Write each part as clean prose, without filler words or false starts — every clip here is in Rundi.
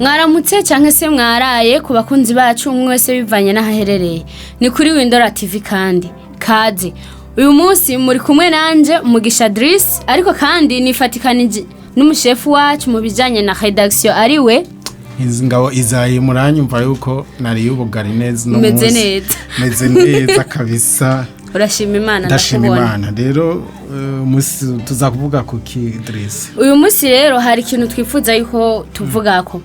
Mwaramutse canke se mwaraye ku bakunzi bacu mwese bivanye n'ahaherereye. Ni kuri Windora TV kandi kaze. Uyu munsi muri kumwe nanje Mugisha Driss ariko kandi nifatikanije n'umushefu wacu mu bijanye na redaction ariwe Ngabo izaye muranyumva yuko nari yubugari neza no meze neza kabisa. Urashima Imana ndashima Imana. Rero musi tuzakuvuga ku Driss. Uyu musi rero hari ikintu twifuza yuko tuvugako.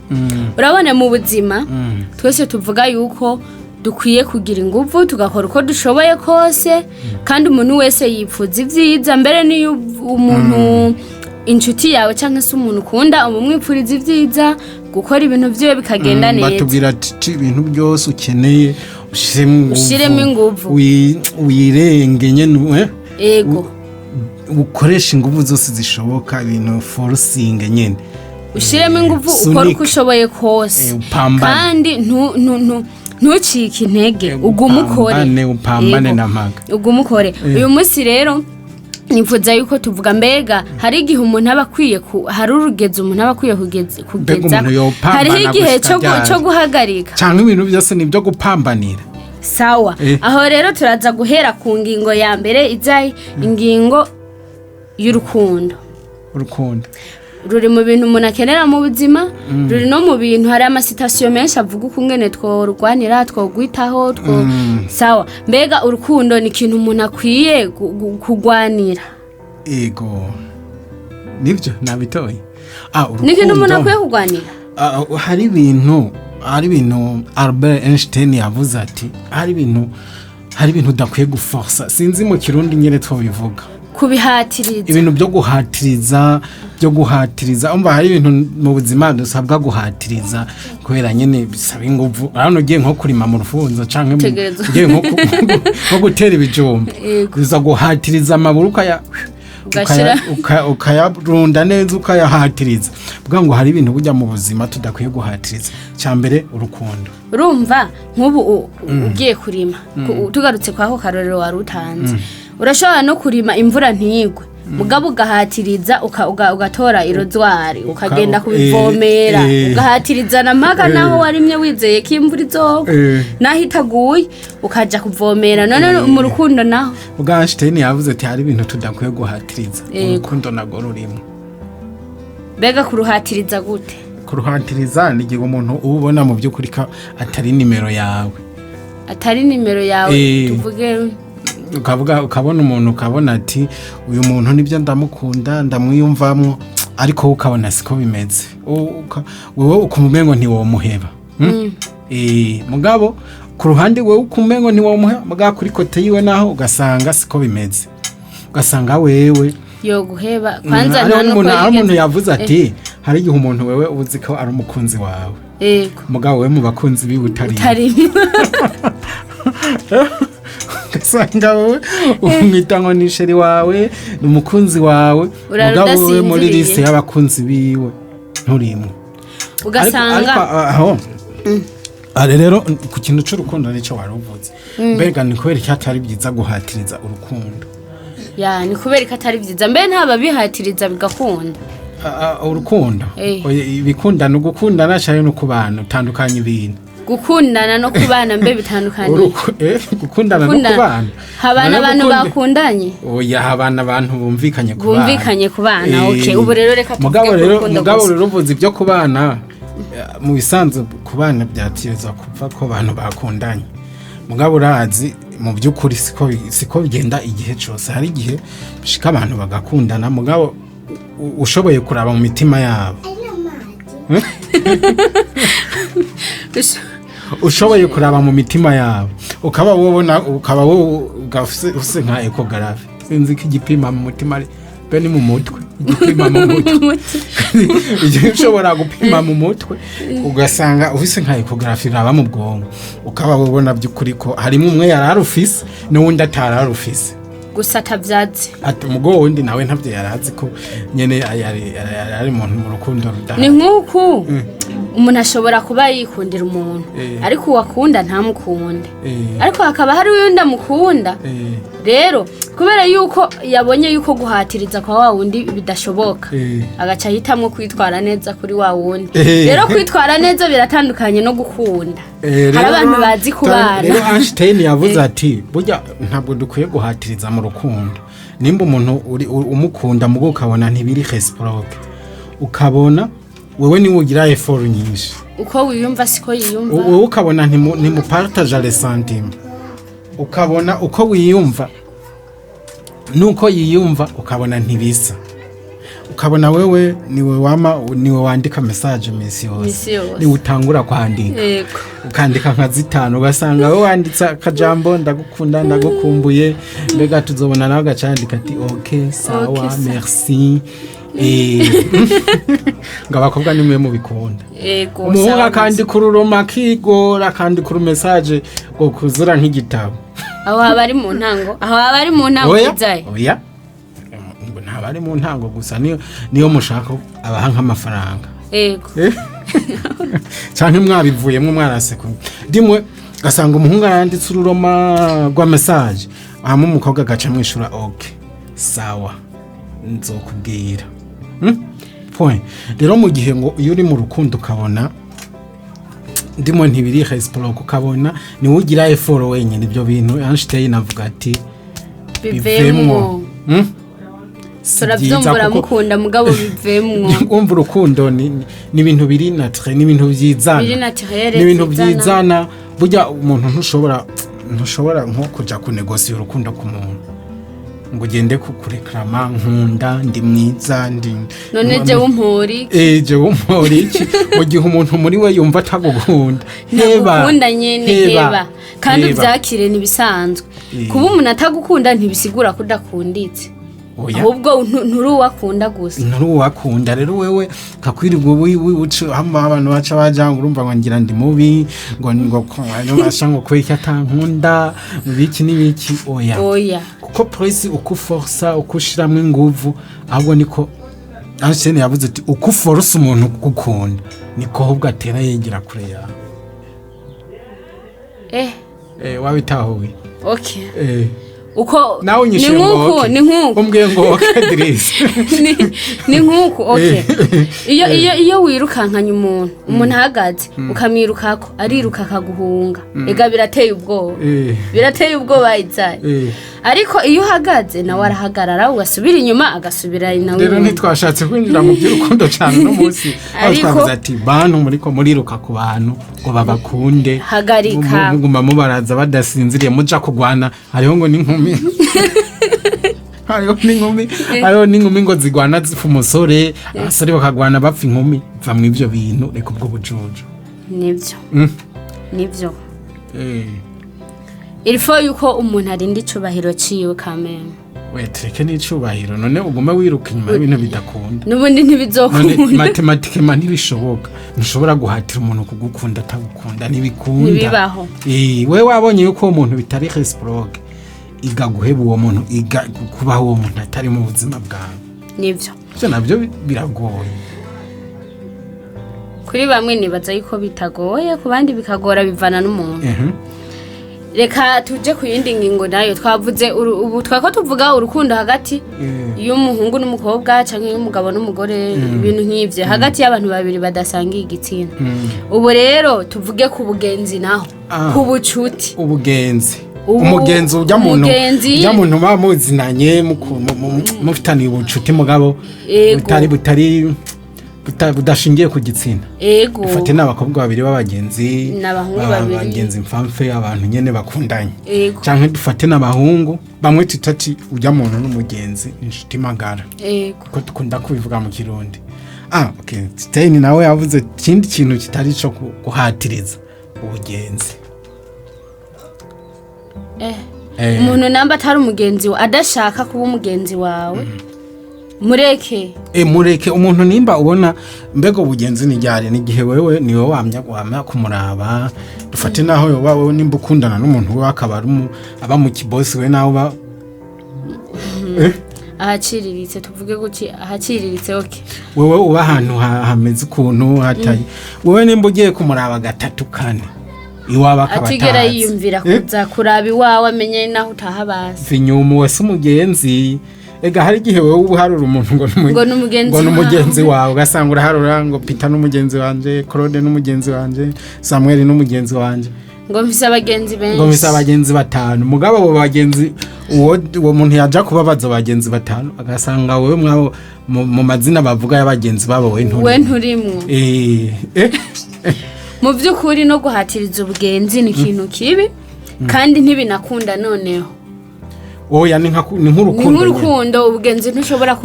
Urabona mu buzima twese tuvuga yuko dukwiye kugira inguvu tugakora uko dushoboye kose kandi umuntu wese yipfuza ivyiza mbere ni umuntu inshuti yawe canke se umuntu ukunda umumwipfuriza ivyiza gukora ibintu vyiwe bikagenda neza. Batubwira ati ibintu byose ukeneye ushiremo inguvu wirenge nyene ego ukoresha inguvu zose zishoboka ibintu forcing nyene ushiremo inguvu ukora uko ushoboye kose kandi ntucike intege upambane n'amaga ugumukore. Uyu munsi rero nifuza yuko tuvuga mbega hari igihe umuntu aba akwiye hari urugeze umuntu aba akwiye kugeza hari igihe cyo guhagarika cyangwa ibintu byose nibyo gupambanira. Sawa aho rero turaza guhera ku ngingo ya mbere izayi ingingo y'urukundo. Urukundo ruri mu bintu umuntu akenera mu buzima ruri no mu bintu hari amasitasiyo menshi avuga ukungene tworwanira twogwitaho sawa mbega urukundo ni ikintu umuntu akwiye kugwanira. Ego nibyo nabitoye ni ikintu umuntu akwiye kugwanira. Hari ibintu Albert Einstein yavuze ati hari ibintu udakwiye guforsa sinzi mu kirundi nyene twobivuga kubihatiriza ibintu byo guhatiriza umva hari ibintu mu buzima dusabwa guhatiriza kubera nyene bisaba inguvu. Arano ugiye nko kurima mu rufunzo canke ugiye nko gutera ibijumba uza guhatiriza amaburu ukayarunda neza ukayahatiriza bwa ngo hari ibintu burya mu buzima tudakwiye guhatiriza. Cyambere urukundo urumva nk'ubu ugiye kurima tugarutse kwaho karorero warutanze urashobora no kurima imvura ntigwe mugabo ugahatiriza ugatora irozwari ukagenda kubivomera ugahatiriza namaga naho warimye wizeye ko imvura izoga naho itaguye ukaja kuvomera none mu rukundo naho Einstein yavuze ati hari ibintu tudakwiye guhatiriza urukundo nago rurimo. Bega kuruhatiriza gute? Kuruhatiriza ni igihe umuntu ubona mu by'ukuri ka atari nimero yawe tuvuge ukabona umuntu ukabona ati uyu muntu nibyo ndamukunda ndamwiyumvamo ariko ukabona siko bimeze wewe ukumengo ntiwomuheba mugabo ku ruhande wewe ukumengo ntiwomuheba mugabo kuri kote yiwe naho ugasanga siko bimeze ugasanga wewe yo guheba kwanza umuntu yavuze ati hari igihe umuntu wewe uzi ko ari umukunzi wawe mugabo wewe mu bakunzi biwe utari gasanga wewe umwita ngo ni sheri wawe umukunzi wawe mugabo wewe muri liste y'abakunzi biwe nturimo ugasanga aho rero ku kintu cy'urukundo nicyo waruvuze mbega ni kubera ko atari byiza guhatiriza urukundo. Ni kubera ko atari byiza mbe ntaba bihatiriza bigakunda urukundo bikundana gukundana cyane no kubana utandukanye ibintu gukundana no kubana mbe bitandukanye gukundana no kubana habana abantu bakundanye habana abantu bumvikanye kubana okay ubu rero reka mugabo rero uvuze ibyo kubana mu bisanzwe kubana byatiyeza kuva ko abantu bakundanye mugabo urazi mu by'ukuri siko bigenda igihe cyose hari igihe bishika abantu bagakundana mugabo ushoboye kuraba mu mitima yabo ushoboye kuraba mu mitima yabo ukaba ufise nka ecographe sinzi ko igipima mu mutima be ni mu mutwe igipima mu mutwe igihe ushobora gupima mu mutwe ugasanga ufise nka ecographe iraba mu bwonko ukaba ubona by'ukuri ko harimo umwe yararufise n'uwundi atararufise gusa tavyatsi ati umugo wundi nawe ntavyo yarazi ko nyene ari mu rukundo rudaha. Ni nkuko umuntu ashobora kuba yikundira umuntu ariko uwakunda ntamukunde ariko hakaba hari uwundi amukunda rero kubera yuko yabonye yuko guhatiriza kwa wa wundi bidashoboka agaca ahitamwo kwitwara neza kuri wa wundi rero kwitwara neza biratandukanye no gukunda hari abantu bazi kubana rero Einstein yavuze ati burya ntabwo dukwiye guhatiriza mu rukundo nimba umuntu umukunda mugo ukabona ntibiri reciproque ukabona wewe ni ugira effort nyinshi uko wiyumva siko yiyumva wewe ukabona ntimupartage les sentiments ukabona uko wiyumva nuko yiyumva ukabona ntibisa ukabona wewe niwe wandika message misi yose ni utangura kwandika ukandika nka zitanu ugasanga wewe wanditse akajambo ndagukunda ndagukumbuye mbega tuzobona nawe gacandika ati okay sawa merci ngabakobwa nimwe mu bikunda umuhungu kandi kururoma kigora kandi kuru message ngo kuzura nk'igitabo aho habari mu ntango izaye oya ntabari mu ntango gusa niyo mushaka abaha nk'amafaranga yego cyane mwabivuyemo mwarase dimwe gasanga umuhungu yanditse ururoma rwa message hama umukobwa gaca mwishura okay sawa nzokubwira point rero mu gihe ngo iyo uri mu rukundo ukabona ndimo ntibiri reciproque ukabona ni ugira effort wenyine ibyo bintu Einstein avuga ati bivemwo turabyumvura mukunda mugabo bivemwo umva urukundo ni ibintu biri naturel ni ibintu byizana burya umuntu ntushobora nko kuja kunegosia urukundo ku muntu ngo ugende kureklama nkunda ndi mwiza ndi none je wumpori je wumpori iki mu gihe umuntu muri we yumva atagukunda heba heba kandi byakire nibisanzwe kuba umuntu atagukunda ntibisigura kudakunditse ahubwo nturuwakunda gusa nturuwakunda rero wewe kakwirirwa wiwuce abantu baca bajanga urumva ngo ngira ndi mubi ngo ashango kweki atankunda biki nibiki oya kuko polisi ukuforsa ukushiramwe inguvu ahubwo niko Einstein yavuze ati ukuforsa umuntu gukunda niko ahubwo atera yegera kure yawe wabitahuye okay uko ni nkuko umbwiye ngo wakadiriza ni nkuko okay iyo wirukankanya umuntu ahagaze ukamwirukako ariruka akaguhunga ega birateye ubwoba izaye ariko iyo uhagaze nawe arahagarara ugasubira inyuma agasubira nawe rero ntitwashatse kwinjira mu by'urukundo cyane no munsi twavuze ati bantu muriko muriruka ku bantu ngo babakunde hagarika muguma mubaraza badasinziriye muja kugwana hariho ngo n'inkumi hariho n'inkumi ngo zigwana zifu umusore abasore bakagwana bapfa inkumi va mu ibyo bintu reka ubwo bujuju nibyo ilfo yuko umuntu arinda icubahiro ciwe kameme wetreke n'icubahiro none ugume wiruka inyuma y'ibintu bidakunda nubundi ntibizokunda matematike ntibishoboka ntushobora guhatira umuntu kugukunda atagukunda ntibikunda nibibaho we wabonye yuko umuntu bitari reciproque igaguheba uwo muntu kubaho uwo muntu atari mu buzima bwawe nivyo byo nabyo biragoye kuri bamwe nibaza yuko bitagoye ku bandi bikagora bivana n'umuntu reka tuje ku yindi ngingo nayo twavuze ubu twako tuvuga urukundo hagati y'umuhungu n'umukobwa canke y'umugabo n'umugore ibintu nk'ivyo hagati y'abantu babiri badasangiye igitsina ubu rero tuvuge ku bugenzi naho ku bucuti umugenzi ujya muntu bamuzinanye mufitaniye ubucuti mugabo butari budashingiye ku gitsina ufate n'abakobwa babiri b'abagenzi n'abagenzi mfamfe abantu nyene bakundanye canke dufate n'abahungu bamwe tutati ujya muntu n'umugenzi inshuti magara kuko dukunda kubivuga mu Kirundi okay Stein nawe yavuze ikindi kintu kitari cyo guhatiriza ubugenzi umuntu namba atari umugenzi wawe adashaka kuba umugenzi wawe mureke umuntu nimba ubona mbega ubugenzi nijyare n'igihe wewe niwe wamya kumuraba dufate naho yoba nimba ukundana n'umuntu we akaba aba mu kibosi we nawe ahaciriritse tuvuge guki ahaciriritse okay wewe uba ahantu hameze ukuntu hataye wewe nimba ugiye kumuraba gatatu kane iwaba akaba atigera yiyumvira kuza kuraba iwawe amenye naho utahabase vinyumu wese umugenzi ega hari igihe wewe ubuharura umuntu ngo n'umugenzi wawe ugasanga uraharura ngo Peter n'umugenzi wanje Claude n'umugenzi wanje Samuel n'umugenzi wanje ngo mfise abagenzi benshi ngo mfise abagenzi batanu mugabo abo bagenzi uwo muntu yaja kubabaza abagenzi batanu agasanga wewe mwabo mu mazina bavuga y'abagenzi babo we nturimwo mu by'ukuri no guhatiriza ubugenzi ni ikintu kibi kandi ntibinakunda noneho oya ni nk'urukundo ubugenzi ntushobora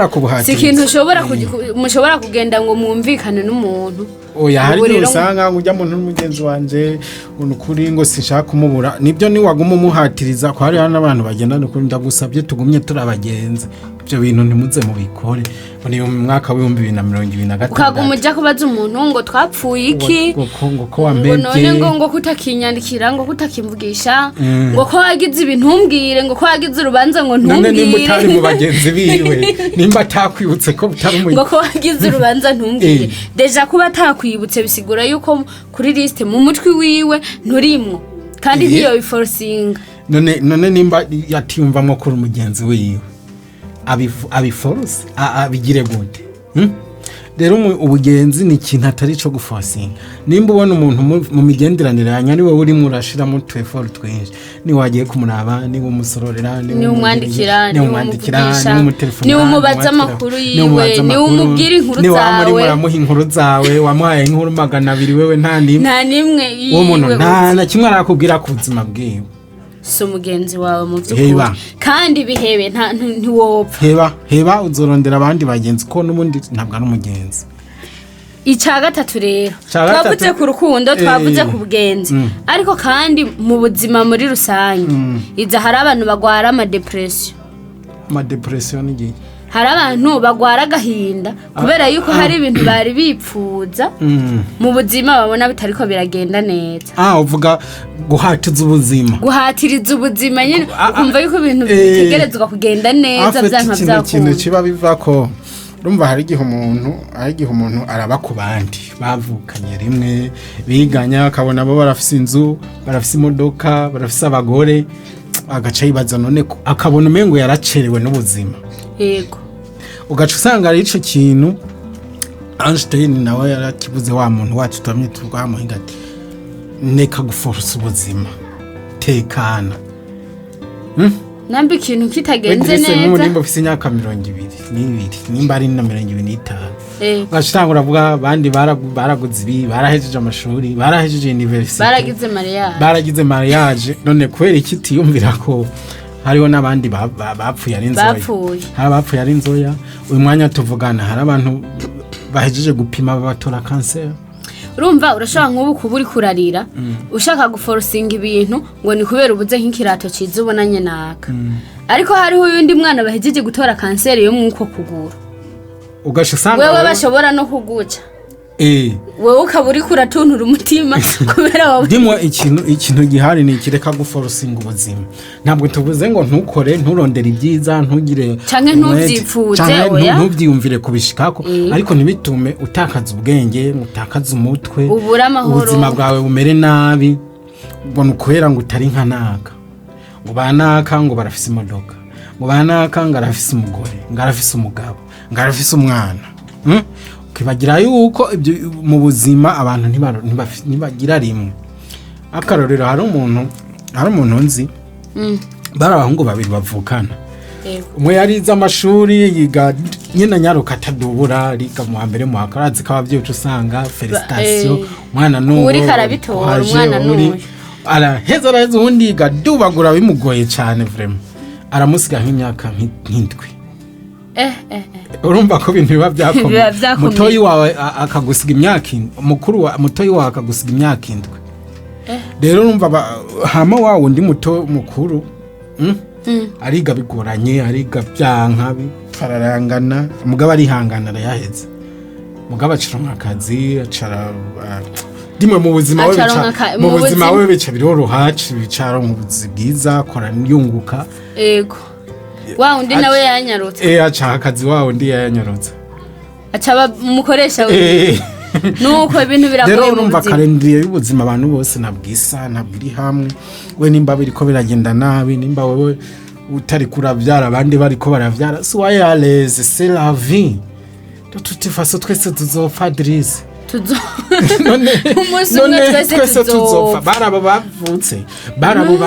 kubuhatiriza si ikintu mushobora kugenda ngo mwumvikane n'umuntu oya hari usanga ujya muntu n'umugenzi wanje unukuri ngo sinshaka kumubura nibyo ni waguma umuhatiriza ko hari n'abantu bagenda n'ukuri ndagusabye tugumye turabagenzi ibyo bintu ntimuze mubikore ni mu mwaka wa 2023 ukaguma ujya kubaza umuntu ngo twapfuye iki ngo ko wambebye none ngo kutakinyandikira ngo kutakimvugisha ngo ko wagize ibintu umbwire ngo ko wagize urubanza ngo ntumbwire none nimba utari mu bagenzi biwe nimba atakwibutse ko utari mu ngo ko wagize urubanza ntumbwire deja kuba atakwibutse bisigura yuko kuri liste mu mutwe wiwe nturimwo kandi niyo biforcinga none nimba yatiyumvamo kuri umugenzi wiwe abiforce abigire gute rero ubugenzi ni ikintu atari cyo guforcinga nimba ubona umuntu mu migenderanire yanya niwe urimo urashiramo tweforo twinshi ni wagiye kumuraba ni umusororera ni umwandikira ni umutelefona ni umubaza amakuru yiwe ni umubwira inkuru zawe ni wamuri muramuha inkuru zawe wamuhaye inkuru 200 wewe nta nimwe yiwe umuntu nta kimwe arakubwira ku buzima bwiwe so mugenzi wawe mu by'ukuri kandi bihebe ntiwopfa heba uzorondera abandi bagenzi ko n'ubundi ntabwo ari umugenzi icya gatatu rero twavuze ku rukundo twavuze ku bugenzi ariko kandi mu buzima muri rusange iza hari abantu bagwara amadepression n'igihe hari abantu bagwara agahinda kubera yuko hari ibintu bari bipfuza mu buzima babona bitariko biragenda neza uvuga guhatiriza ubuzima nyine ukumva yuko ibintu bitegerezwa kugenda neza byanka byakunda ikintu kiba bivako urumva hari igihe umuntu araba ku bandi bavukanye rimwe biganya akabona abo barafise inzu barafise imodoka barafise abagore agaca yibaza none akabona umengo yaracerewe n'ubuzima yego ugaca usanga ari ico kintu Einstein nawe yarakibuze wa muntu wacu tutamye twamuhinga ati neka guforce ubuzima tekana nambi ikintu kitagenze neza nimba ufise imyaka 22 nimba ari na 25 bashitanga uravuga abandi baraguze ibi barahejeje amashuri barahejeje university baragize mariage none kwera iki tiyumvira ko hariho n'abandi bapfuye ari inzoya uyu mwanya tuvugana hari abantu bahejeje gupima batora cancer urumva urashaka nk'ubu kuba uri kurarira ushaka guforcinga ibintu ngo ni kubera ubuze nk'ikirato ciza ubonanye naka ariko hariho uyundi mwana bahejeje gutora cancer yo mwuko kugura ugasha usanga wewe bashobora no kuguca wewe ukaba uri kuratuntura umutima kubera wawe ndimo ikintu gihari ni kireka guforcinga ubuzima ntabwo tuvuze ngo ntukore nturondera ibyiza ntugire canke ntuvyipfuze oya ntuvyiyumvire kubishikako ariko ntibitume utakaza ubwenge utakaza umutwe ubura amahoro ubuzima bwawe bumere nabi ubona ukwera ngo utari nka naka ngo banaka ngo barafise imodoka ngo banaka ngo arafise umugore ngo arafise umugabo ngo arafise umwana kibagira yuko ibyo mu buzima abantu ntibagira rimwe akarorero hari umuntu nzi barabahungu babiri bavukana umwe yarize amashuri yiga nyina nyaruka atadubura riga mu mbere mu akarazi k'abavyeyi usanga felicitation umwana n'uwo uri karabitora umwana n'uwo araheza undi yiga dubagura bimugoye cyane vraiment aramusiga nk'imyaka nk'indwi urumva ko ibintu biba byakomeye mutoyi wawe akagusiga imyaka mutoyi wawe akagusiga imyaka indwi rero urumva hama wawe undi mukuru ariga bigoranye ariga byanka bifararangana mugabo arihangana arayaheze mugabo acironka akazi acara dimwe mu buzima we bica biroroha bicara mu buzi bwiza akora yunguka yego wa undi nawe yanyarutse aca akazi wa undi yanyorotse acaba umukoresha we nuko ibintu biragoye rero mu urumva buzima kalendriye y'ubuzima abantu bose nabwisa nabwiri hamwe we nimba biriko biragenda nabi nimba wewe utari kuravyara abandi bariko baravyara soyez à l'aise c'est la vie de toute façon twese tuzopfa Drise umunsi umwe twese tuzopfa barabo bavutse barabo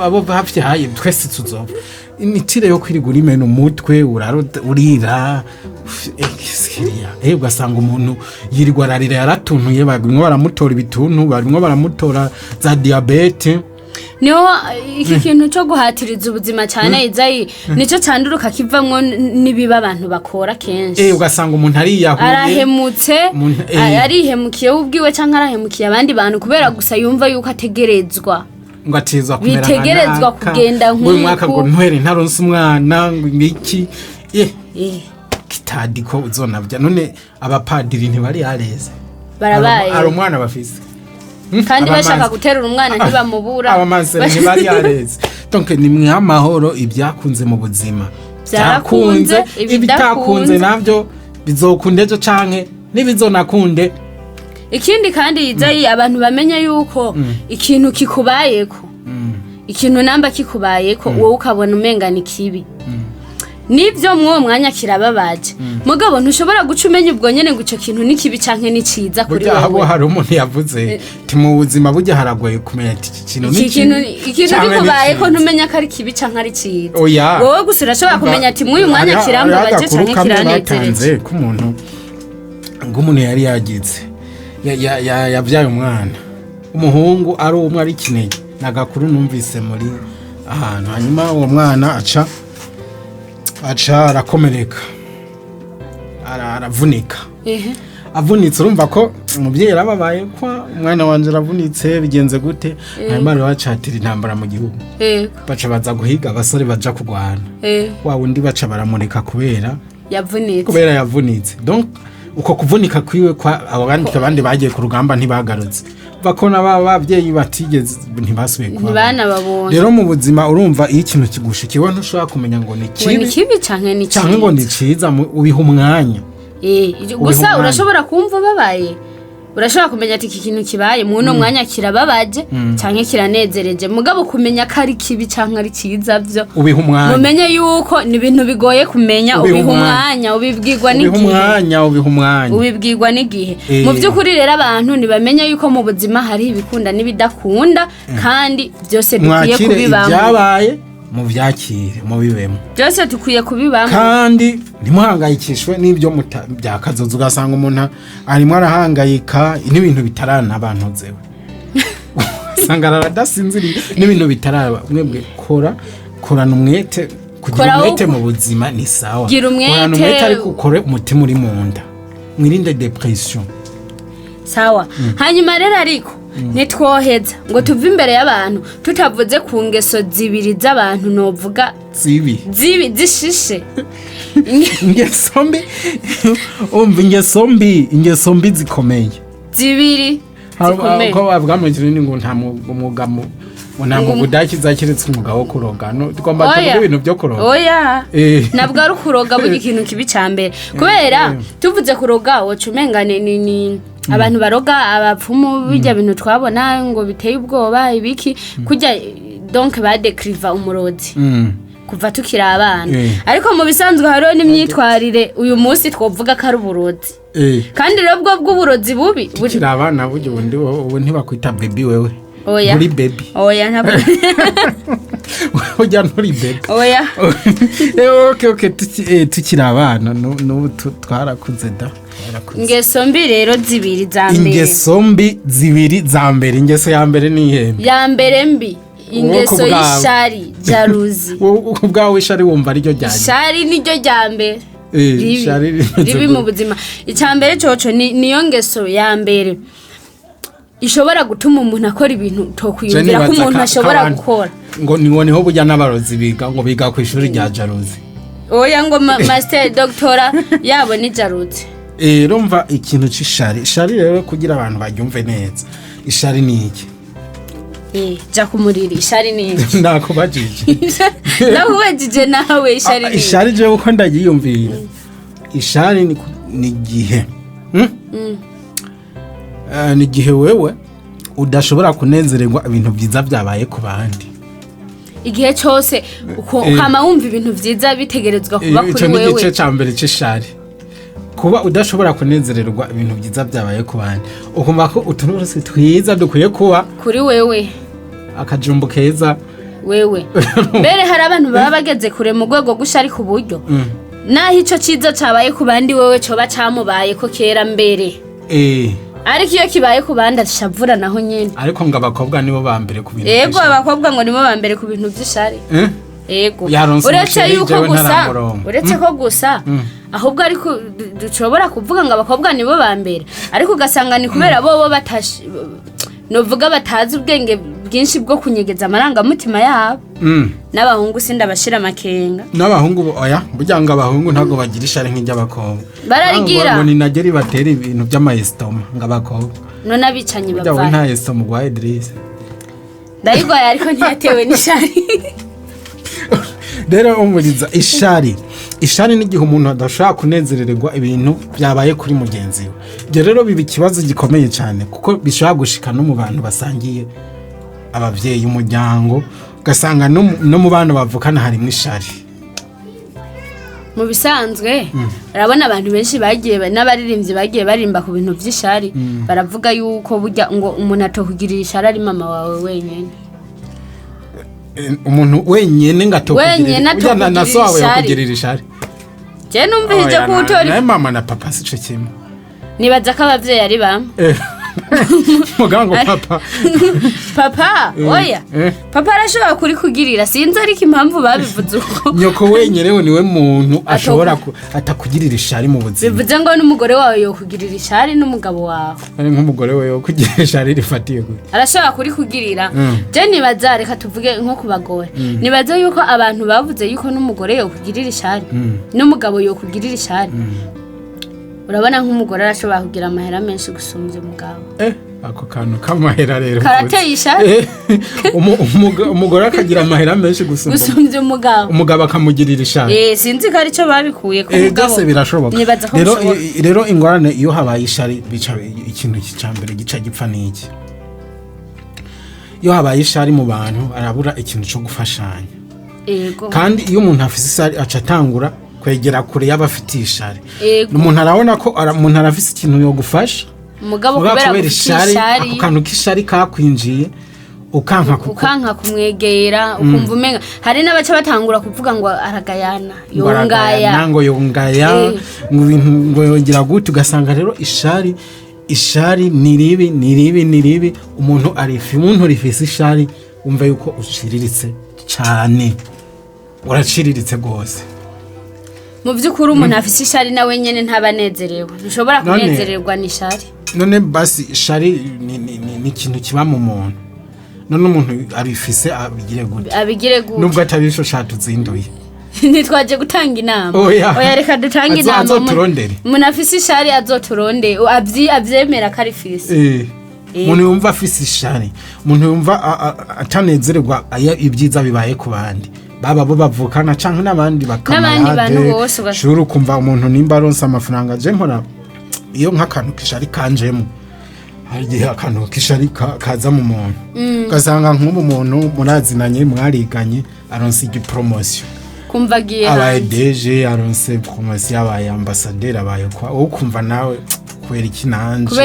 abo bavyaye twese tuzopfa imitire yo kwirigura imeno umutwe urira ugasanga umuntu yirirwa ararira yaratuntuye barimo baramutora ibituntu barimo baramutora za diabete niho iki kintu cyo guhatiriza ubuzima cyane izayi nico canduruka kivamwo nibiba abantu bakora kenshi ugasanga umuntu arahemutse arihemukiye ubwiwe canke arahemukiye abandi bantu kubera gusa yumva yuko ategerezwa ngo atizwa kumera bitegerezwa kugenda nk'uko mwaka ngo ntwere ntaronse umwana ngo iki kitadi ko uzonavya none abapadiri ntibari areze barabaye ari umwana bafise kandi bashaka guterura umwana ntibamubura abamansere ntibari areze donc ni mwamahoro ibyakunze mu buzima byarakunze ibitakunze navyo bizokunde ejo canke nibizonakunde ikindi kandi yizayi abantu bamenya yuko ikintu kikubayeko ikintu namba kikubayeko wowe ukabona umenga ni kibi nivyo mwo mwanya kirababaje mugabo ntushobora guca umenya ubwo nyene ngo ico kintu ni kibi canke ni ciza kuri wowe abo hari umuntu yavuze ti mu buzima burya haragoye kumenya iki kintu ni ikintu kikubayeko ntumenya ko ari kibi canke ari ciza wowe gusa urashobora kumenya ati mwuyu mwanya kirambabaje canke kiranezereje ko umuntu ngo umuntu yari yagize yabyaye umwana umuhungu ari umwe ari kinege nagakuru numvise muri ahantu hanyuma uwo mwana aca arakomereka aravunika avunitse urumva ko umubyeyi arababaye ko umwana wanje aravunitse bigenze gute hanyuma rero bacatira intambara mu gihugu baca baza guhiga abasore baja kurwana wa wundi baca baramureka kubera yavunitse donc uko kuvunika kwiwe kwa abandi bagiye ku rugamba ntibagarutse bakona babyeyi batigeze ntibasubiye kwa bana babonye rero mu buzima urumva iyo ikintu kigushikiwe ntushobora kumenya ngo ni kibi canke ngo ni ciza ubiha umwanya gusa urashobora kumva babaye urashobora kumenya ati iki kintu kibaye mu no mwanya kirababaje canke kiranezereje mugabo kumenya ko ari kibi canke ari ciza byo ubiha umwanya mumenye yuko ni ibintu bigoye kumenya ubiha umwanya ubibwirwa n'igihe mu by'ukuri rero abantu ntibamenya yuko mu buzima hari ibikunda n'ibidakunda kandi byose dukwiye kubibamo byabaye mu byakire mu bibemo byose dukwiye kubibamo kandi ntimuhangayikishwe n'ibyo byakazoza ugasanga umuntu arimo arahangayika n'ibintu bitarana abantu zewe usanga aradasinziriye n'ibintu bitaraba mwebwe korana umwete kugira umwete mu buzima ni sawa korana umwete ariko ukore umutima uri mu nda mwirinde depression sawa hanyuma rero ariko nitwoheza ngo tuve imbere y'abantu tutavuze ku ngeso zibiri z'abantu novuga zishishe ingeso mbi zikomeye zibiri zikomeye ko bavuga mu kintu ngo nta umugamo ntabwo budakiza kiretse umwuga wo kuroga tugomba kuvuga ibintu byo kuroga nabwo ari ukuroga burya ikintu kibi cyambere kubera tuvuze kuroga woca umenga ni abantu baroga abapfumu bijya bintu twabona ngo biteye ubwoba ibiki kujya donc badekriva umurozi kuva tukiri abana ariko mu bisanzwe hariho n'imyitwarire uyu munsi twovuga ko ari uburozi kandi rero bwo bw'uburozi bubi tukiri abana burya ubu ntibakwita baby wewe muri baby ntabwo ujya nturi baby okay tukiri abana n'ubu twarakuze da ingeso mbi rero zibiri za mbere ingeso mbi zibiri za mbere ingeso ya mbere ni ihembe ya mbere mbi ingeso y'ishari jaruzi ubwawe ishari wumva ariryo ryanje ishari niryo rya mbere ribi mu buzima icya mbere coco niyo ngeso ya mbere ishobora gutuma umuntu akora ibintu tokwiyumvira ko umuntu ashobora gukora ngo niho burya n'abarozi biga ngo biga ku ishuri rya jaruzi ngo master doctora yabo ni jaruzi rumva ikintu c'ishari ishari rero kugira abantu baryumve neza ishari ni iki ja kumurira ishari niki nakubajije nakubajije nawe ishari niki ishari je uko ndagiyumvira ishari ni gihe ni gihe wewe udashobora kunezererwa ibintu byiza byabaye ku bandi igihe cyose ukama wumva ibintu byiza bitegerezwa kuba kuri wewe icyo ni igice cya mbere cy'ishari kuba udashobora kunezererwa ibintu byiza byabaye ku bandi ukumva ko uturusi twiza dukwiye kuba kuri wewe akajumbu keza wewe mbere hari abantu baba bageze kure mu rwego gushari ku buryo naho icyo cyiza cyabaye ku bandi wewe cyoba cyamubaye ko kera mbere ariko iyo kibaye ku bandi ashavura naho nyine ariko ngo abakobwa nibo ba mbere ku bintu yego abakobwa ngo nibo ba mbere ku bintu by'ishari yego uretse ko gusa ahubwo ariko dushobora kuvuga ngo abakobwa nibo ba mbere ariko ugasanga ni kubera bo novuga batazi ubwenge bwinshi bwo kunyegeza amarangamutima yabo n'abahungu sindabashira amakenga n'abahungu oya burya ngo abahungu ntago bagira ishari nk'iry'abakobwa bararigira ngo ni nageri batera ibintu by'amayestoma ng'abakobwa none abicanyi bavana burya nta estoma gwa Idris ndayigwaye ariko ntiyatewe n'ishari rero umuriza ishari n'igihe umuntu adashobora kunezererwa ibintu byabaye kuri mugenzi we ibyo rero biba ikibazo gikomeye cyane kuko bishobora gushika no mu bantu basangiye ababyeyi umuryango ugasanga no mu bana bavukana harimo ishari mu bisanzwe urabona abantu benshi bagiye n'abaririmbyi bagiye barimba ku bintu by'ishari baravuga yuko burya ngo umuntu atokugirira ishari ari mama wawe wenyine umuntu wenyine ngatokugirira na so wawe yakugirira ishari je numvije ko utori na mama na papa sico kimwe nibaza ko abavyeyi ari bamwe mugango papa oya papa arashobora kuri kugirira sinzi ariko impamvu babivuze uko nyoko wenyerewe niwe muntu ashobora atakugirira ishari mu buzima bivuze ngo n'umugore wawe yo kugirira ishari n'umugabo wawe ari nk'umugore we yo kugirira ishari rifatiye gute arashobora kuri kugirira je nibaza reka tuvuge nko kubagore nibaza yuko abantu bavuze yuko n'umugore yo kugirira ishari n'umugabo yo kugirira ishari urabona nk'umugore arashobora kugira amahera menshi gusumbya umugabo ako kantu k'amahera rero karateye ishari umugore akagira amahera menshi gusumbya umugabo akamugirira ishari sinzi ko aricyo babikuye ku mugabo byose birashoboka rero ingorane iyo habaye ishari bica ikintu cya mbere gica gipfa n'iki iyo habaye ishari mu bantu arabura ikintu cyo gufashanya kandi iyo umuntu afite ishari aca atangura kwegera kure y'abafitiye ishari umuntu arabona ko umuntu arafise ikintu yo gufasha umugabo kubera ishari ako kantu k'ishari kakwinjiye ukanka kumwegera ukumva umenga hari n'abaca batangura kuvuga ngo aragayana yongaya ngo yongera gute ugasanga rero ishari ni ribi umuntu rifise ishari wumva yuko uciriritse cyane uraciriritse rwose mu by'ukuri umuntu afise ishari nawe nyene ntabanezerewe ntushobora kunezererwa n'ishari none basi ishari ni ikintu kiba mu muntu none umuntu arifise abigire gute nubwo atabisho shatuzinduye nitwaje gutanga inama oya reka dutanga inama umuntu afise ishari azoturonde avyemera ko arifise umuntu yumva afise ishari umuntu yumva atanezererwa ibyiza bibaye ku bandi baba bo bavukana canke n'abandi bantu bose shuru kumva umuntu nimba aronse amafaranga je mpora iyo nk'akantu kishari kanjemo hari igihe akantu kishari kaza mu muntu ugasanga nk'ubu muntu murazinanye mwariganye aronse igipromotion kumva agiye abaye DG aronse promotion abaye ambassadeur abaye kwa ukumva nawe kubera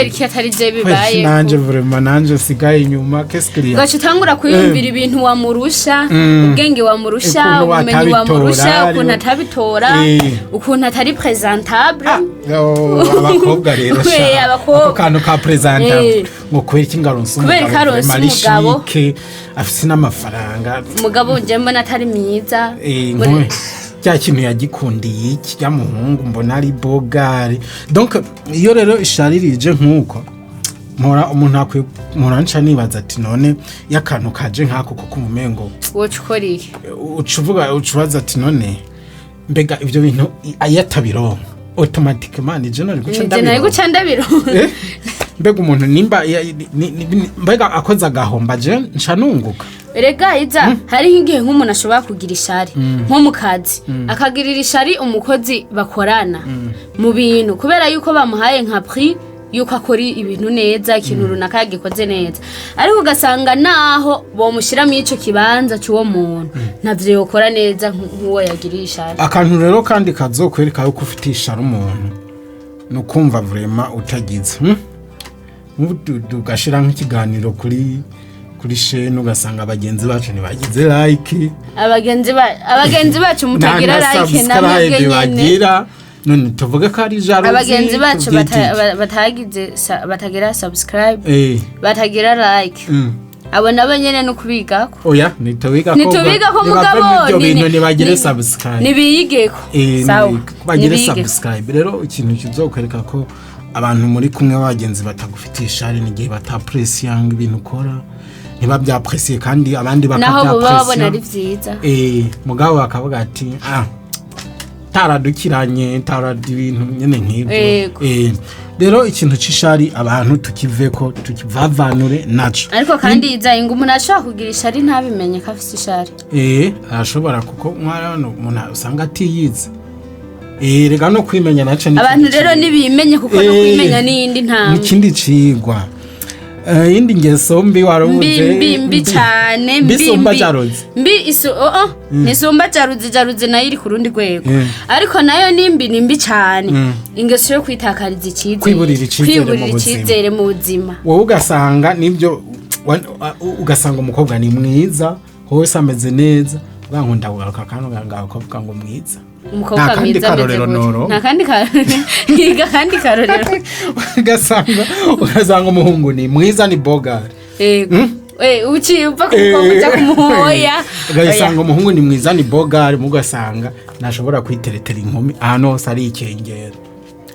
iki atari je bibaye nanje vraiment nanje sigaye inyuma keskiriya gace tangura kuyumvira ibintu wamurusha ubwenge wamurusha ubumenyi wamurusha ukuntu atabitora ukuntu atari presentable abakobwa rero ako kantu ka presentable ngo kubera iki ngaronse umugabo afise n'amafaranga umugabo nje mbona atari myiza cya kintu yagikundiye iki yamuhungu mbona ari bogari donc iyo rero isharirije nkuko umuntu muranca nibaza ati none yakantu kaje nkako kuko umumengo wocukorire ucubaza ati none mbega ibyo bintu ayatabironka automatically je nari guca ndabiro mbega umuntu nimba mbega akoze agahomba je nca nunguka erega iza hari nk'igihe nk'umuntu ashobora kugira ishari nko mu kazi akagirira ishari umukozi bakorana mu bintu kubera yuko bamuhaye nka prix yuko akora ibintu neza ikintu runaka yagikoze neza ariko ugasanga naho bomushyira mu ico kibanza cy'uwo muntu ntavyo yokora neza nk'uwo yagiriye ishari. Akantu rero kandi kazokwereka yuko ufite ishari umuntu nukumva vraiment utagize ugashira nk'ikiganiro kuri shene ugasanga abagenzi bacu ntibagize like abagenzi bacu mutagira like namwe bagira none tuvuge ko ari jaruzi abagenzi bacu batagira subscribe batagira like abo nabo nyene no kubigako oya nitubiga ko mugabo ibyo bintu nibagire subscribe nibiyigeko sawa bagire subscribe rero ikintu kizokwereka ko abantu muri kumwe bagenzi batagufitiye ishari n'igihe batapressing ibintu ukora niba byapressiye kandi abandi naho babona ari vyiza mugabo bakavuga ati taradukiranye ibintu nyene nk'ibyo rero ikintu c'ishari abantu tukiveko tukivavanure naco ariko kandi iza ingumu nashaka kugira ishari ntabimenye ko afite ishari arashobora kuko mwarano umuntu usanga atiyize rega no kwimenya naco abantu rero nibimenye kuko no kwimenya n'indi ntambwe n'ikindi cigwa indi ngeso mbi warubuze mbi cyane nisumba jaruzi nayo iri ku rundi rwego ariko nayo ni mbi cyane ingeso yo kwitakariza icyizere kwibulira icyizere mu buzima wowe ugasanga nibyo ugasanga umukobwa ni mwiza hose ameze neza ugankunda kugaruka kandi ugakuvuga ngo mwiza umukobwa mwiza kandi karorero ugasanga umuhungu ni mwiza ni bogari uciye upfa kumukobwa uca kumuhoya ugasanga umuhungu ni mwiza ni bogari mugasanga ntashobora kwiteretera inkumi ahantu hose ari ikengera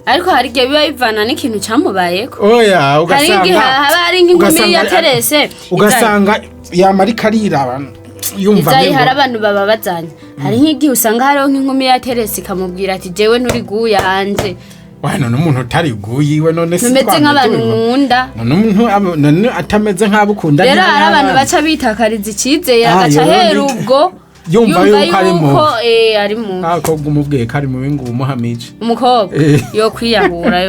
ariko hari igihe biba bivana n'ikintu cyamubayeko ugasanga hari nk'inkumi yaterese ugasanga yamara ikarira yumva hari abantu baba bazanye hari nk'igihe usanga hariho nk'inkumi yaterese ikamubwira ati jewe nturi guye hanze none umuntu utari guye iwe none numeze nk'abantu nkunda none atameze nk'abo ukunda rero hari abantu baca bitakariza icyizere agaca ahera ubwo yumva yuko ari mu akobwa umubwiye ko ari mu bingu umuhamije umukobwa yo kwiyahura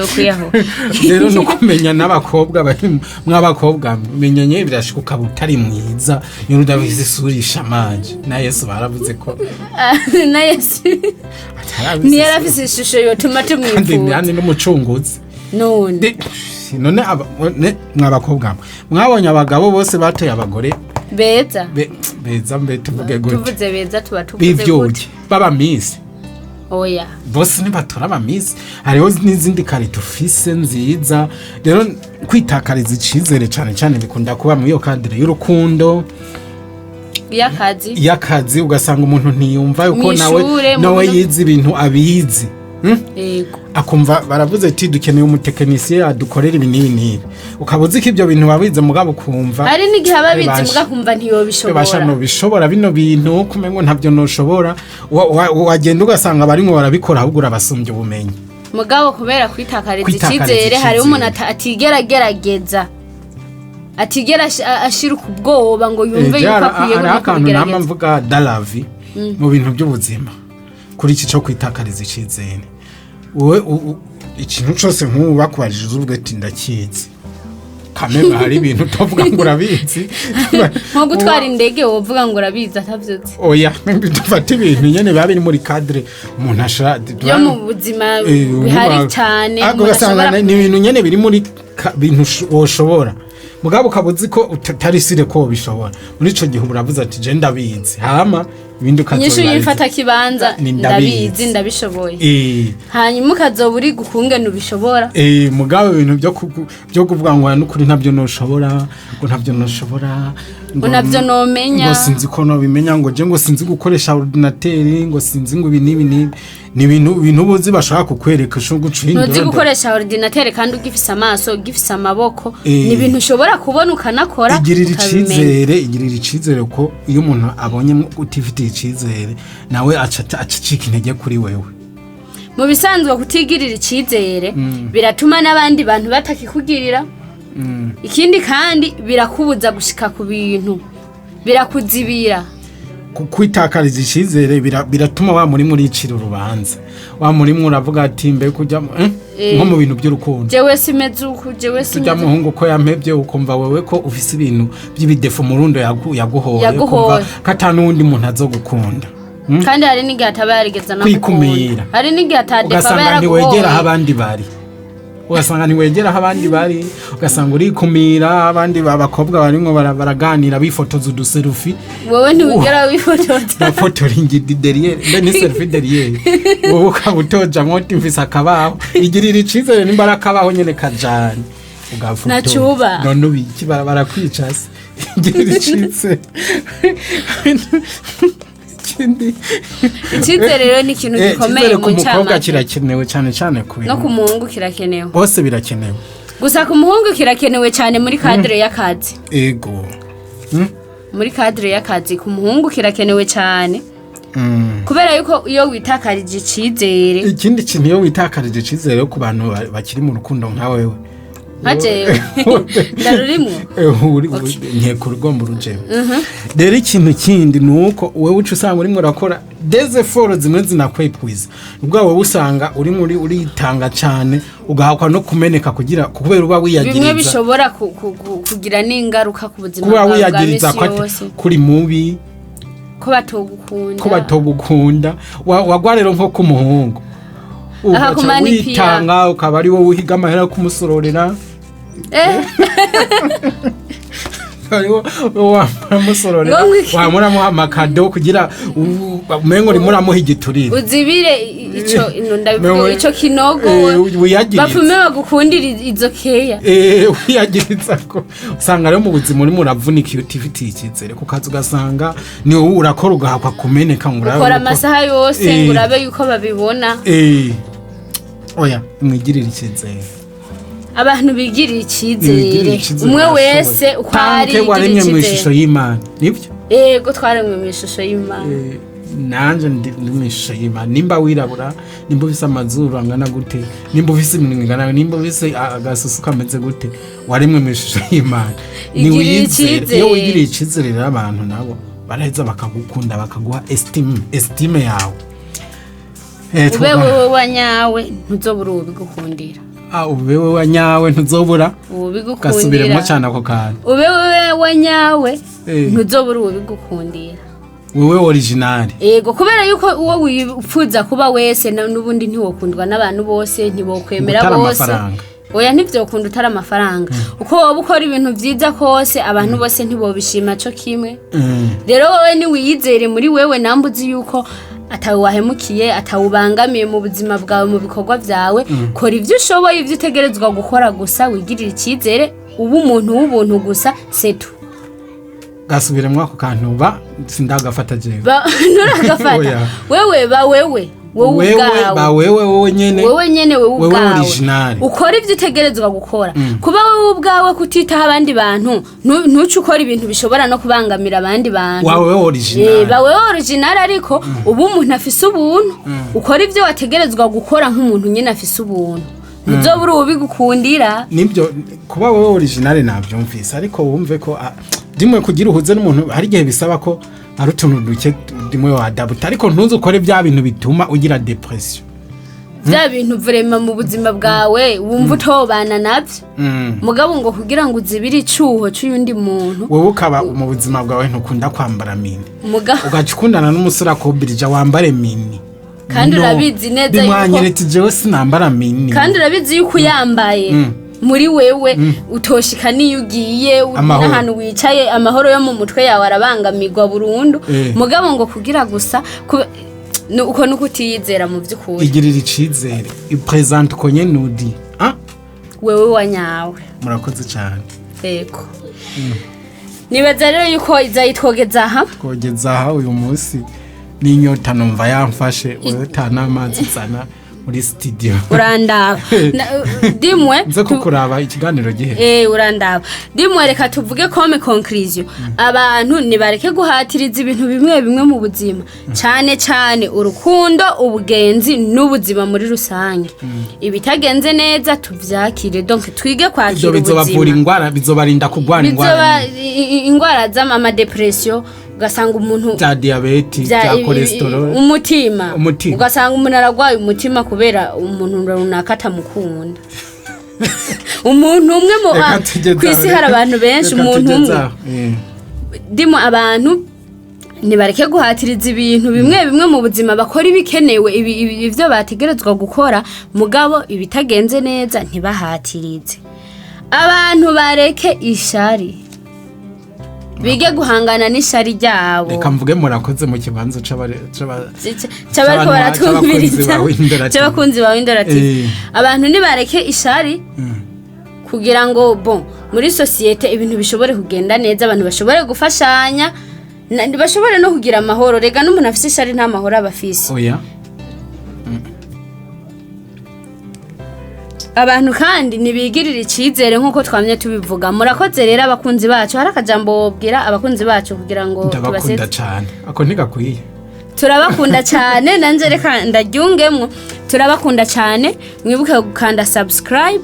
rero no kumenya n'abakobwa bari mw'abakobwa menyanye birashikuka butari mwiza yero ndabizi surisha manje na Yesu baravuze ko na Yesu ni yarafise ishusho yo tuma tumwifuza kandi n'umucunguzi none mw'abakobwa mwabonye abagabo bose bateye abagore beza mbe tuvuge gute tuvuze beza tuba tuvuze gute baba miss oya bose nibatora aba miss hariho n'izindi karito fise nziza rero kwitakariza icizere cyane bikunda kuba mu iyo kadire y'urukundo yakazi ugasanga umuntu ntiyumva yuko nawe yize ibintu abizi akumva baravuze ati dukeneye umutekinisiye adukorera ibi n'ibi ukabuze ko ibyo bintu babize mugabo ukumva hari n'igihe ababizi mugakumva ntiyobishobora bino bintu kumengo ntabyo noshobora wagenda ugasanga barimo barabikora ahubwo urabasumbye ubumenyi mugabo kubera kwitakariza icyizere hariho umuntu atigeragerageza atigera ashira kubwoba ngo yumve yuko akwiye kugerageza nama mvuga dalavi mu bintu by'ubuzima kuri iki cyo kwitakariza icyizere wowe ikintu cyose nk'ubu bakubajije uvuga ati ndakizi kamera hari ibintu utovuga ngo urabizi nko gutwara indege wovuga ngo urabizi atavyutse oya dufata ibintu nyene biba biri muri cadre umuntu ashara yo mu buzima bihari cyane ni ibintu nyene biri muri bintu woshobora mugabo ukabuzi ko utarisire ko bishobora muri ico gihe uravuze ati je ndabizi hama ibindi ukazoba yifata kibanza ndabizi ndabishoboye hanyuma ukazoba uri gukungena ubishobora mugabo ibintu byo kuvuga ngo n'ukuri ntabyo noshobora ngo ntabyo noshobora ngo ntabyo nomenya ngo sinzi ko no bimenya ngo je ngo sinzi gukoresha ordinateur ngo sinzi ngo ibi ni ibintu bozi bashaka kukwereka sho gucinda ntuzi gukoresha ordinateur kandi ugifise amaso ugifise amaboko ni ibintu ushobora kubona ukanakora igirira icizere ko iyo umuntu abonye utifite icizere nawe acicika intege kuri wewe mu bisanzwe kutigirira icizere biratuma n'abandi bantu batakikugirira ikindi kandi birakubuza gushika ku bintu birakuzibira kwitakariza icizere biratuma wa muri icira urubanza wa muri uravuga ati mbe kujya nko mu bintu by'urukundo jewe simeze uku jewe simeze muhungu ko yampevye ukumva wewe ko ufise ibintu by'ibidefo mu rundo yaguhoye kumva katanu wundi muntu azogukunda kandi hari n'igihe ataba yarigeza no kwikumira hari n'igihe atadefa yaraguhoye ugasanga ntiwegera aho abandi bari ugasanga urikumira abandi babakobwa barimo baraganira bifotoza uduserufi wowe ntiwigera wifotoza bafotora ingidi derrière mbe ni selfie derrière wowe ukabutoja nkoti mfise akabaho igirira icizere nimbara akabaho nyene kajanye ugafotora nacuba none ubiki barakwica se igirira icizere icyizere rero ni ikintu gikomeye mu mukobwa kirakenewe cyane ku no ku muhungu kirakenewe bose birakenewe gusa ku muhungu kirakenewe cyane muri cadre y'akazi ego muri cadre y'akazi ku muhungu kirakenewe cyane kubera yuko iyo witakarije icizere ikindi kintu iyo witakarije icizere ku bantu bakiri mu rukundo nka wewe haje ndarurimo nkeko rugomba rujewe rero ikintu kindi nuko wewe uca usanga urimo urakora des efforts zimwe zinakwepwiza ubwo wowe usanga uri uritanga cyane ugahakwa no kumeneka kugira kubera uba wiyagiriza bimwe bishobora kugira n'ingaruka ku buzima bwawe wiyagiriza kuri mubi ko batogukunda wagwa rero nko ku muhungu witanga ukaba ari wowe uhiga amahera kumusororera wamusororera wamuramuha amakado kugira umengo rimuramuha igiturire uzibire ico kinogo bafume bagukundira izo keya wiyagiriza ko usanga rero mu buzima urimo uravunika iyo utifitiye icyizere ku kazi ugasanga ni wowe urakora ugahakwa kumeneka ngo ukora amasaha yose ngo urabe yuko babibona oya mwigirira icyizere abantu bigirira icyizere umwe wese uko ari waremye mu ishusho y'Imana nibyo yego twaremwe mu ishusho y'Imana nanje ndi mu ishusho y'Imana nimba wirabura nimba ufise amazuru angana gute nimba ufise iminwa ingana nimba ufise agasusu kameze gute waremwe mu ishusho y'Imana ni wiyizere iyo wigiriye icyizere rero abantu nabo baraheza bakagukunda bakaguha estime yawe ubeho wanyawe ntuzobura ubigukundira ubewe wanyawe ntuzobura gasubiremo cyane ako kantu ubewe wanyawe ntuzobura ubigukundira wewe original yego kubera yuko uwo wipfuza kuba wese n'ubundi ntiwokundwa n'abantu bose ntibokwemera bose oya ntivyokunda utari amafaranga uko wowe ukora ibintu vyiza kose abantu bose ntibobishima cyo kimwe rero wowe ni wiyizere muri wewe nambuzi yuko atawe wahemukiye atawubangamiye mu buzima bwawe mu bikorwa byawe kora ivyo ushoboye ivyo utegerezwa gukora gusa wigirira icyizere ubu umuntu w'ubuntu gusa setu gasubiremo ako kantu sindagafata jewe nturagafata wewe wowe nyene wewe ubwawe original ukora ivyo utegerezwa gukora kuba wewe ubwawe kutitaho abandi bantu ntuce ukora ibintu bishobora no kubangamira abandi bantu wawe original ariko ubu umuntu afise ubuntu ukora ivyo wategerezwa gukora nk'umuntu nyene afise ubuntu ntuzobura ubigukundira nibyo kuba wewe original navyumvise ariko wumve ko dimwe kugira uhuze n'umuntu hari gihe bisaba ko ari utuntu duke dimwe wadabuta ariko ntuzi ukore bya bintu bituma ugira depression bya bintu vrema mu buzima bwawe wumva utobana navyo mugabo ngo kugira ngo uzibire icuho cy'undi muntu wowe ukaba mu buzima bwawe ntukunda kwambara mini ugacukundana n'umusura akobirija wambare mini kandi urabizi neza yuko bimwanyeretse jewe sinambara mini kandi urabizi yuko yambaye muri wewe utoshika niyo ugiye n'ahantu wicaye amahoro yo mu mutwe yawe arabangamirwa burundu mugabo ngo kugira gusa uko nuko utiyizera mu by'ukuri igirira icizere ipresente konye nudi wewe wanyawe murakoze cyane yego nibaza rero yuko izayitwogeza aha uyu munsi n'inyota numva yamfashe wewe n'amazi zana muri studio urandaba dimwe nze kukuraba ikiganiro gihe urandaba dimwe reka tuvuge comme conclusion abantu nibareke guhatiriza ibintu bimwe bimwe mu buzima cyane urukundo ubugenzi n'ubuzima muri rusange ibitagenze neza tuvyakire donc twige kwakira ubuzima bizobavura ingwara bizobarinda kugwana ingwara z'ama depression ugasanga umuntu bya diabete bya cholesterol umutima ugasanga umuntu aragwaye umutima kubera umuntu runaka atamukunda umuntu umwe mu kwisi hari abantu benshi umuntu umwe dimo abantu nibareke guhatiriza ibintu bimwe mu buzima bakora ibikenewe ivyo bategerezwa gukora mugabo ibitagenze neza ntibahatirize abantu bareke ishari bige guhangana n'ishari ryabo reka mvuge murakoze mu kibanzo c'abariko baratwumviriza c'abakunzi bawe indorati abantu nibareke ishari kugira ngo muri societe ibintu bishobore kugenda neza abantu bashobore gufashanya bashobore no kugira amahoro rega n'umuntu afise ishari nta mahoro abafise oya abantu kandi nibigirira icizere nkuko twamye tubivuga murakoze rero abakunzi bacu hari akajambo bobwira abakunzi bacu kugira ngo tubaseze cyane ako ntigakwiye turabakunda cyane nanje reka ndaryungemwo turabakunda cyane mwibuke gukanda subscribe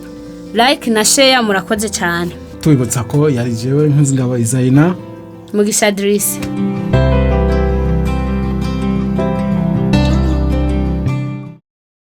like na share murakoze cyane tubibutsa ko yari jewe nk'izingabo Isaina Mugisha Idris